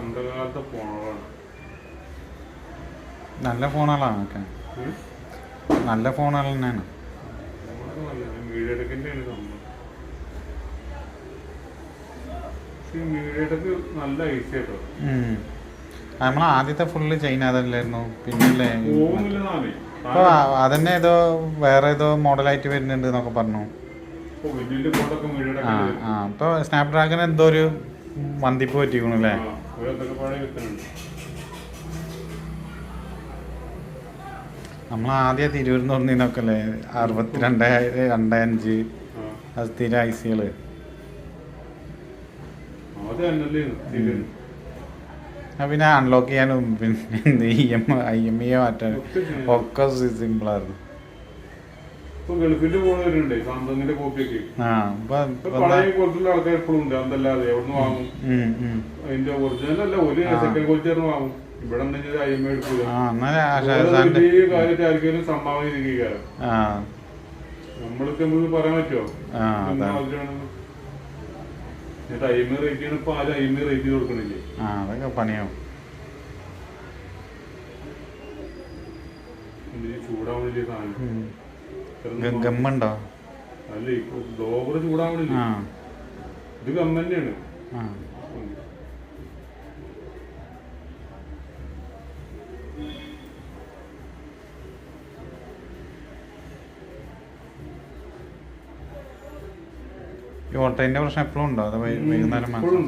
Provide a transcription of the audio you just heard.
അന്ധകാലത്തെ ഫോണുകളാണ്. നല്ല ഫോണുകളാണ് ഒക്കെ, നല്ല ഫോണുകൾ തന്നെയാണ്. മീഡിയടെക്കിൻ്റെയാണ് സംഭവം. മീഡിയടെക്ക് നല്ല ഐസ് കേട്ടോ. നമ്മൾ ആദ്യത്തെ ഫുള്ള് ചൈന അതല്ലായിരുന്നു, പിന്നല്ലേ പോകുന്നില്ലെന്നാണ്. ഇപ്പോൾ അതന്നെ ഏതോ വേറെ ഏതോ മോഡലായിട്ട് വരുന്നുണ്ട് എന്നൊക്കെ പറഞ്ഞു. ഇപ്പോൾ സ്നാപ്ഡ്രാഗൺ എന്തോ ഒരു മന്തിപ്പ് പറ്റിക്കണല്ലേ. നമ്മൾ ആദ്യം തിരൂരിൽ നിന്ന് പറഞ്ഞതിനൊക്കെ അല്ലേ 62.25 അത് സ്ഥിര ഐസികള്. പിന്നെ അൺലോക്ക് ചെയ്യാനും പിന്നെ IMEI മാറ്റാനും ഒക്കെ സിമ്പിളായിരുന്നു. ഗൾഫിന്റെ പോകുന്നവരുണ്ട് സാംസങ്ങിന്റെ കോപ്പിയൊക്കെ. ആൾക്കാർ എപ്പോഴും ഉണ്ട്. അതല്ലാതെ എവിടെ വാങ്ങും? അതിന്റെ ഒറിജിനൽ അല്ല, ഒരു സെക്കൻഡ് ക്വാളിറ്റി വാങ്ങും. ഇവിടെ IMEI എടുക്കൂല. വലിയ കാര്യത്തിൽ ആർക്കെങ്കിലും സംഭാവന ഇരിക്കാറ് നമ്മൾക്ക് പറയാൻ പറ്റുമോ? എന്നിട്ട് IMEI റേറ്റ് ചെയ്യണം. ഇപ്പൊ ആരും IMEI റേറ്റ് ചെയ്ത് കൊടുക്കണില്ലേ? അതൊക്കെ പണിയാവും. ചൂടാവണില്ലേ സാധനം? ഗമ്മുണ്ടോ? അല്ല, ഇപ്പൊ ഡോബർ ചൂടാവണില്ലേ? ഇത് ഗമ്മ തന്നെയാണ്. ഈ ഓട്ടോന്റെ പ്രശ്നം എപ്പോഴും ഉണ്ടോ? അത് വൈകുന്നേരം മാത്രം?